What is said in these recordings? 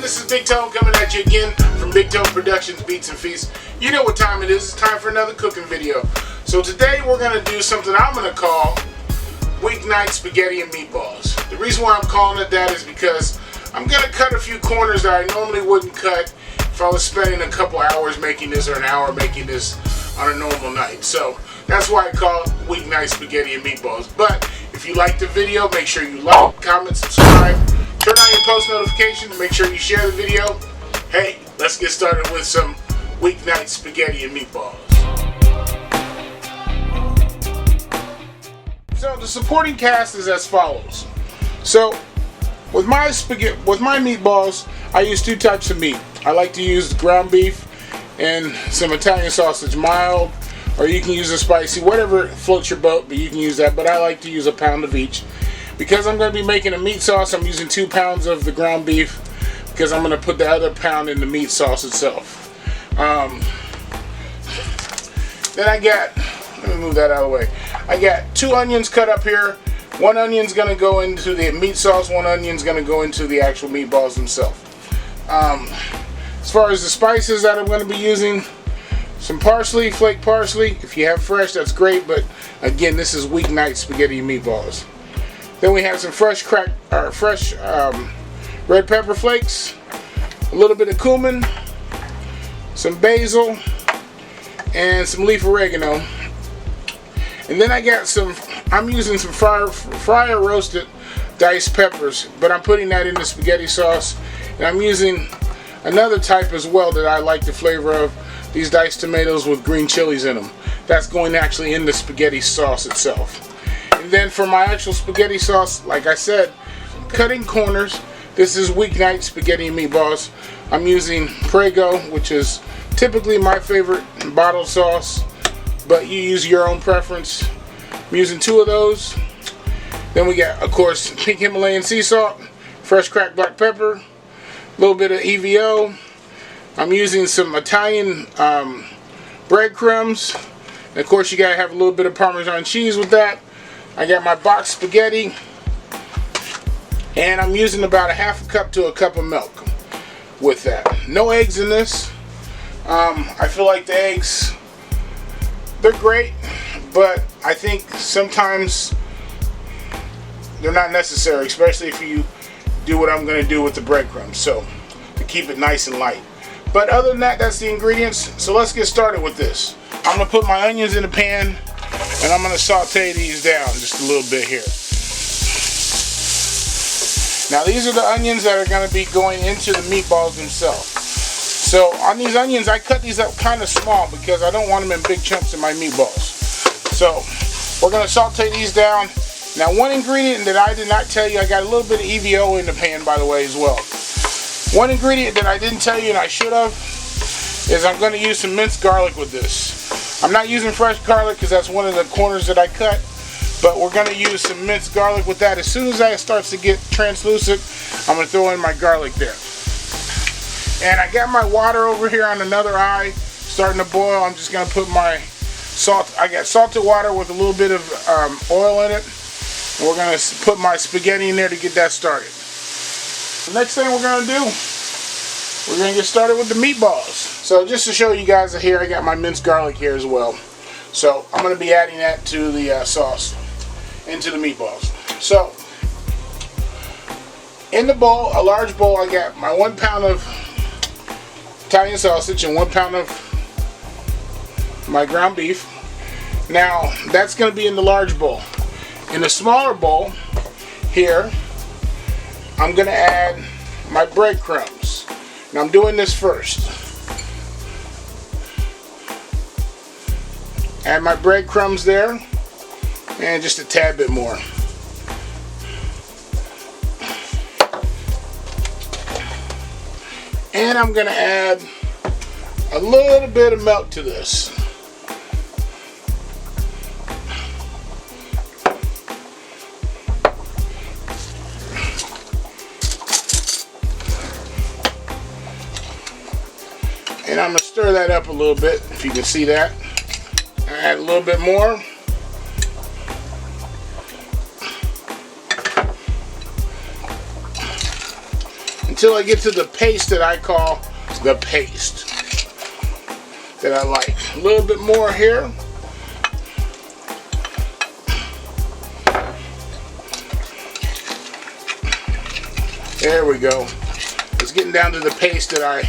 this is Bigtone coming at you again from Bigtone Productions Beats and Feasts. You know what time it is. It's time for another cooking video. So today we're going to do something I'm going to call weeknight spaghetti and meatballs. The reason why I'm calling it that is because I'm going to cut a few corners that I normally wouldn't cut if I was spending a couple hours making this or an hour making this on a normal night. So that's why I call it weeknight spaghetti and meatballs. But if you like the video, make sure you like, comment, subscribe, turn on your post notifications, make sure you share the video. Hey, let's get started with some weeknight spaghetti and meatballs. So the supporting cast is as follows. So with my meatballs, I use two types of meat. I like to use ground beef and some Italian sausage, mild, or you can use a spicy, whatever floats your boat, but you can use that. But I like to use a pound of each. Because I'm going to be making a meat sauce, I'm using 2 pounds of the ground beef because I'm going to put the other pound in the meat sauce itself. Then I got, let me move that out of the way. I got 2 onions cut up here. 1 onion's going to go into the meat sauce, 1 onion's going to go into the actual meatballs themselves. As far as the spices that I'm going to be using, some parsley, flake parsley. If you have fresh, that's great, but again, this is weeknight spaghetti and meatballs. Then we have some fresh red pepper flakes, a little bit of cumin, some basil, and some leaf oregano. And then I got I'm using some fryer roasted diced peppers, but I'm putting that in the spaghetti sauce. And I'm using another type as well that I like the flavor of, these diced tomatoes with green chilies in them. That's going actually in the spaghetti sauce itself. And then for my actual spaghetti sauce, like I said, cutting corners. This is weeknight spaghetti and meatballs. I'm using Prego, which is typically my favorite bottled sauce, but you use your own preference. I'm using 2 of those. Then we got, of course, pink Himalayan sea salt, fresh cracked black pepper, a little bit of EVO. I'm using some Italian breadcrumbs. And of course, you gotta have a little bit of Parmesan cheese with that. I got my boxed spaghetti, and I'm using about a ½ cup to a cup of milk with that. No eggs in this. I feel like the eggs, they're great, but I think sometimes they're not necessary, especially if you do what I'm going to do with the breadcrumbs. So to keep it nice and light. But other than that, that's the ingredients. So let's get started with this. I'm going to put my onions in the pan, and I'm going to saute these down just a little bit here. Now these are the onions that are going to be going into the meatballs themselves. So on these onions, I cut these up kind of small because I don't want them in big chunks in my meatballs. So we're going to saute these down. Now one ingredient that I did not tell you, I got a little bit of EVO in the pan, by the way, as well. One ingredient that I didn't tell you and I should have is I'm going to use some minced garlic with this. I'm not using fresh garlic because that's one of the corners that I cut, but we're going to use some minced garlic with that. As soon as that starts to get translucent, I'm going to throw in my garlic there. And I got my water over here on another eye starting to boil. I'm just going to put my salt. I got salted water with a little bit of oil in it. And we're going to put my spaghetti in there to get that started. The next thing we're going to do, we're going to get started with the meatballs. So just to show you guys here, I got my minced garlic here as well. So I'm going to be adding that to the sauce, into the meatballs. So in the bowl, a large bowl, I got my 1 pound of Italian sausage and 1 pound of my ground beef. Now that's going to be in the large bowl. In the smaller bowl here, I'm going to add my breadcrumbs. Now I'm doing this first. Add my breadcrumbs there, and just a tad bit more. And I'm going to add a little bit of milk to this. And I'm going to stir that up a little bit, if you can see that. Add a little bit more. until I get to the paste that I call the paste that I like. A little bit more here. There we go. It's getting down to the paste that I'm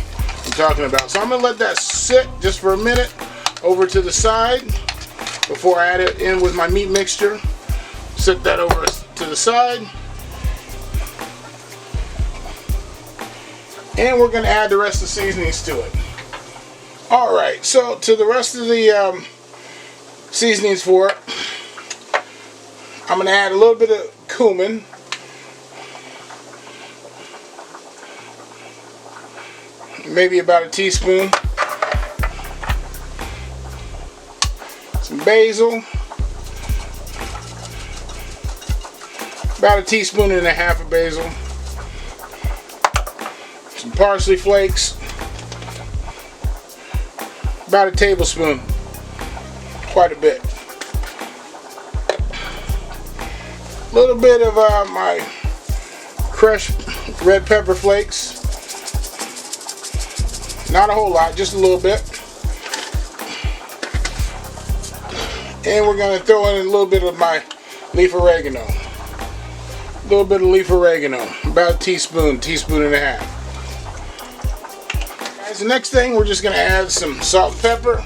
talking about. So I'm going to let that sit just for a minute over to the side before I add it in with my meat mixture. Set that over to the side. And we're going to add the rest of the seasonings to it. Alright, so to the rest of the seasonings for it, I'm going to add a little bit of cumin. Maybe about a teaspoon. Some basil. About a teaspoon and a half of basil. Some parsley flakes. About a tablespoon. Quite a bit. A little bit of my crushed red pepper flakes. Not a whole lot, just a little bit. And we're going to throw in a little bit of my leaf oregano. A little bit of leaf oregano. About a teaspoon, teaspoon and a half. Guys, the next thing we're just going to add some salt and pepper.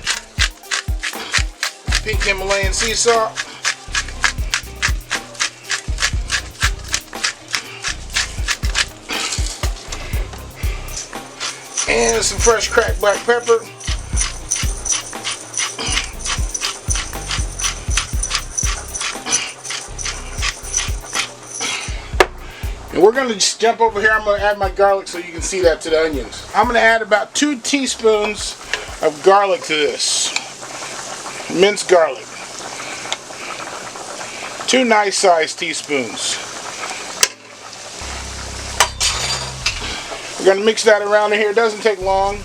Pink Himalayan sea salt. And some fresh cracked black pepper. And we're going to just jump over here. I'm going to add my garlic so you can see that to the onions. I'm going to add about 2 teaspoons of garlic to this. Minced garlic. 2 nice sized teaspoons. We're going to mix that around in here. It doesn't take long.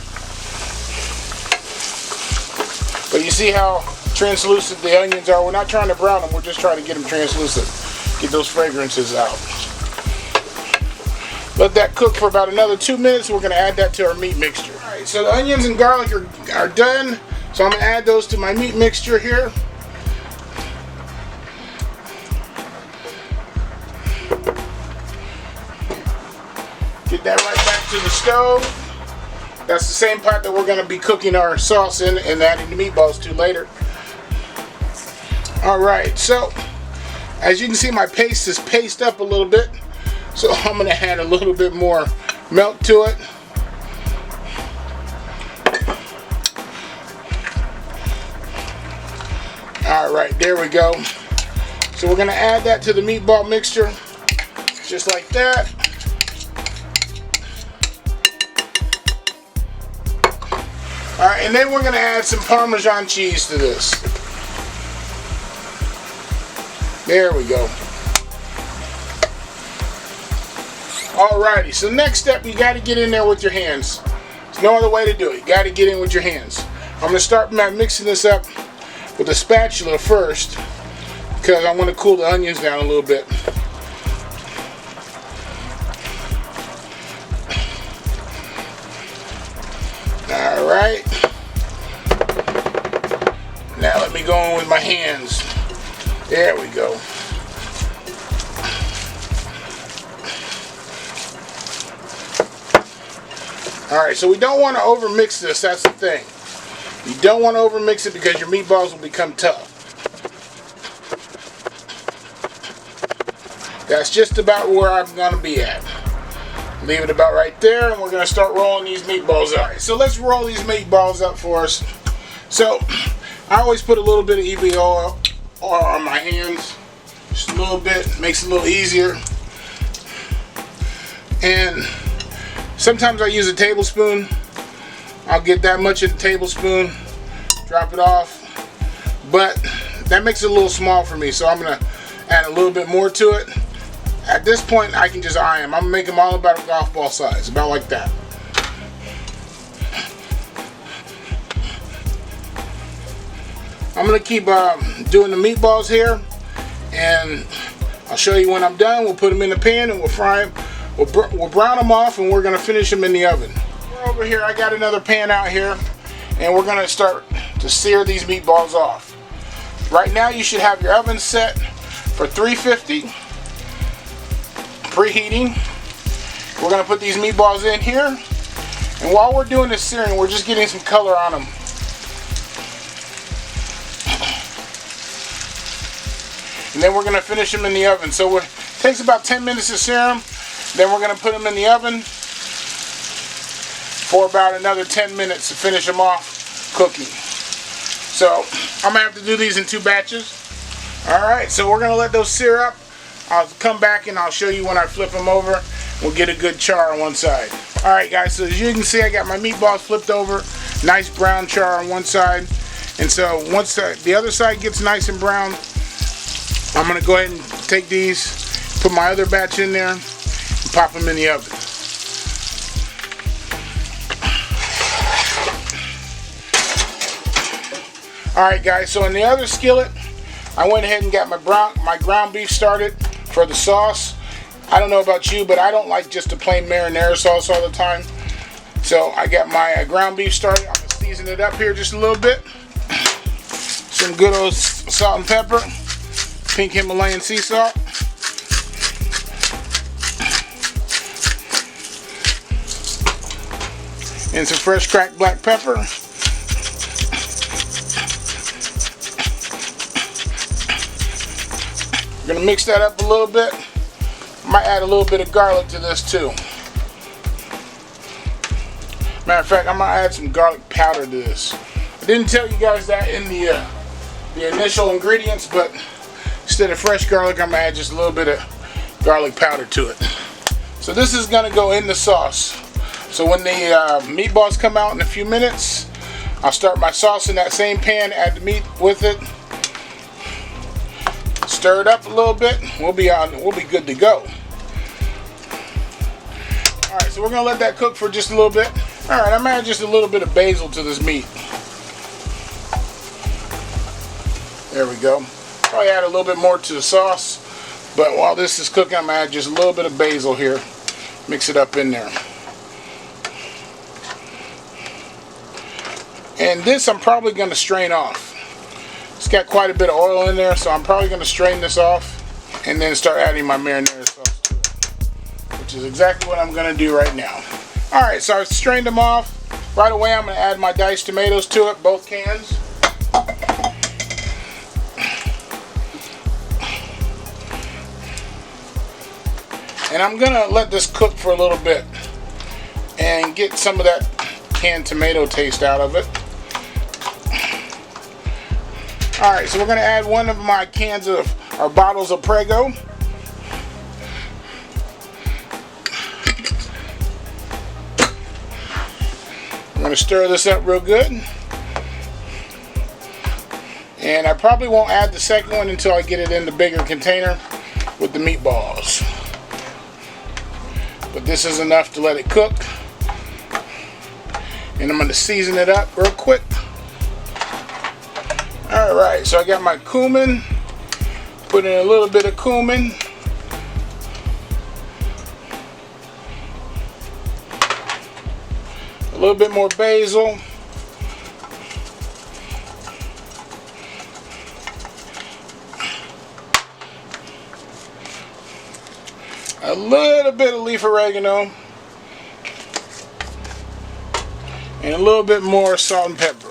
But you see how translucent the onions are. We're not trying to brown them. We're just trying to get them translucent. Get those fragrances out. Let that cook for about another 2 minutes. We're going to add that to our meat mixture. Alright, so the onions and garlic are done. So I'm going to add those to my meat mixture here. Get that right back to the stove. That's the same pot that we're going to be cooking our sauce in and adding the meatballs to later. Alright, so as you can see, my paste is paced up a little bit. So I'm going to add a little bit more milk to it. Alright, there we go. So we're going to add that to the meatball mixture. Just like that. Alright, and then we're going to add some Parmesan cheese to this. There we go. Alrighty, so next step, you got to get in there with your hands. There's no other way to do it. You got to get in with your hands. I'm going to start by mixing this up with a spatula first, because I want to cool the onions down a little bit. Alright. Now let me go in with my hands. There we go. Alright, so we don't want to overmix this, that's the thing. You don't want to overmix it because your meatballs will become tough. That's just about where I'm going to be at. Leave it about right there, and we're going to start rolling these meatballs out. Alright, so let's roll these meatballs up for us. So, I always put a little bit of EV oil on my hands. Just a little bit, makes it a little easier. And sometimes I use a tablespoon. I'll get that much in a tablespoon, drop it off. But that makes it a little small for me, so I'm going to add a little bit more to it. At this point, I can just eye them. I'm going to make them all about a golf ball size, about like that. I'm going to keep doing the meatballs here, and I'll show you when I'm done. We'll put them in the pan and we'll fry them We'll brown them off and we're going to finish them in the oven. Over here, I got another pan out here, and we're going to start to sear these meatballs off. Right now you should have your oven set for 350, preheating. We're going to put these meatballs in here, and while we're doing this searing, we're just getting some color on them. And then we're going to finish them in the oven. So it takes about 10 minutes to sear them. Then we're going to put them in the oven for about another 10 minutes to finish them off cooking. So I'm going to have to do these in 2 batches. Alright, so we're going to let those sear up. I'll come back and I'll show you when I flip them over. We'll get a good char on one side. Alright guys, so as you can see, I got my meatballs flipped over. Nice brown char on one side. And so once the other side gets nice and brown, I'm going to go ahead and take these, put my other batch in there, and pop them in the oven. Alright guys, so in the other skillet, I went ahead and got my ground beef started for the sauce. I don't know about you, but I don't like just a plain marinara sauce all the time. So I got my ground beef started. I'm going to season it up here just a little bit. Some good old salt and pepper. Pink Himalayan sea salt. And some fresh cracked black pepper. We're going to mix that up a little bit. Might add a little bit of garlic to this too. Matter of fact, I'm going to add some garlic powder to this. I didn't tell you guys that in the initial ingredients, but instead of fresh garlic, I'm going to add just a little bit of garlic powder to it. So this is going to go in the sauce. So when the meatballs come out in a few minutes, I'll start my sauce in that same pan, add the meat with it, stir it up a little bit. We'll be good to go. All right, so we're gonna let that cook for just a little bit. All right, I'm gonna add just a little bit of basil to this meat. There we go. Probably add a little bit more to the sauce, but while this is cooking, I'm gonna add just a little bit of basil here. Mix it up in there. And this I'm probably going to strain off. It's got quite a bit of oil in there, so I'm probably going to strain this off and then start adding my marinara sauce to it, which is exactly what I'm going to do right now. Alright, so I've strained them off. Right away I'm going to add my diced tomatoes to it, both cans. And I'm going to let this cook for a little bit and get some of that canned tomato taste out of it. Alright, so we're going to add one of my cans of, or bottles of Prego. I'm going to stir this up real good. And I probably won't add the second one until I get it in the bigger container with the meatballs. But this is enough to let it cook. And I'm going to season it up real quick. Alright, so I got my cumin. Put in a little bit of cumin. A little bit more basil. A little bit of leaf oregano. And a little bit more salt and pepper.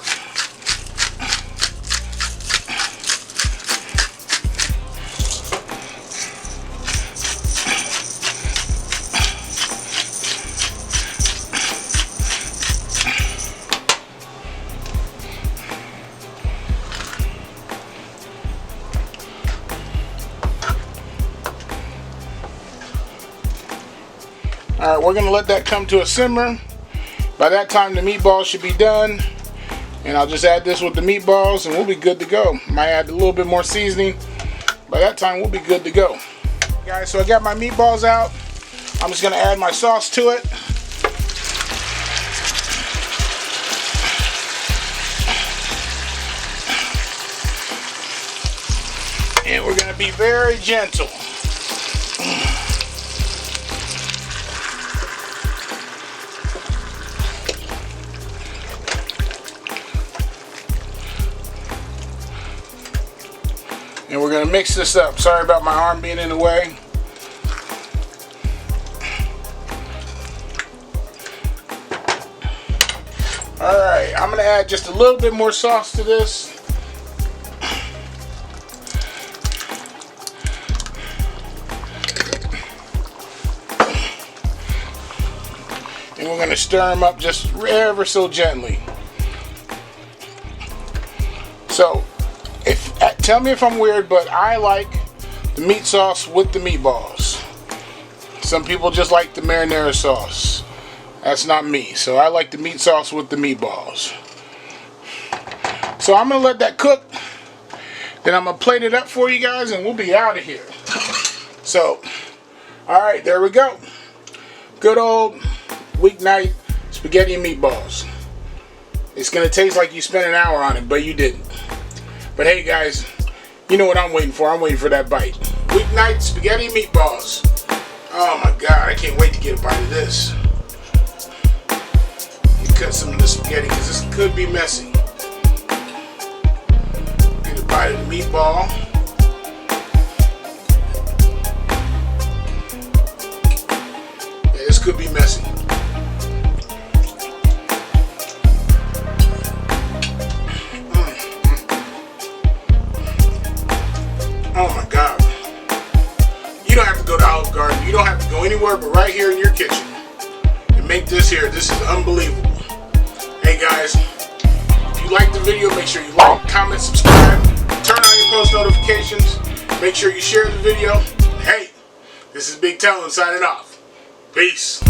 Alright, we're going to let that come to a simmer. By that time the meatballs should be done. And I'll just add this with the meatballs and we'll be good to go. Might add a little bit more seasoning. By that time we'll be good to go. Guys, so I got my meatballs out. I'm just going to add my sauce to it. And we're going to be very gentle. And we're going to mix this up. Sorry about my arm being in the way. Alright, I'm going to add just a little bit more sauce to this. And we're going to stir them up just ever so gently. So, tell me if I'm weird, but I like the meat sauce with the meatballs. Some people just like the marinara sauce. That's not me. So I like the meat sauce with the meatballs. So I'm going to let that cook. Then I'm going to plate it up for you guys and we'll be out of here. So, alright, there we go. Good old weeknight spaghetti and meatballs. It's going to taste like you spent an hour on it, but you didn't. But hey guys, you know what I'm waiting for. I'm waiting for that bite. Weeknight spaghetti and meatballs. Oh my god, I can't wait to get a bite of this. Cut some of the spaghetti because this could be messy. Get a bite of the meatball. Yeah, this could be messy. Oh my god. You don't have to go to Olive Garden. You don't have to go anywhere but right here in your kitchen and make this here. This is unbelievable. Hey guys, if you like the video, make sure you like, comment, subscribe, turn on your post notifications, make sure you share the video. Hey, this is Bigtone signing off. Peace.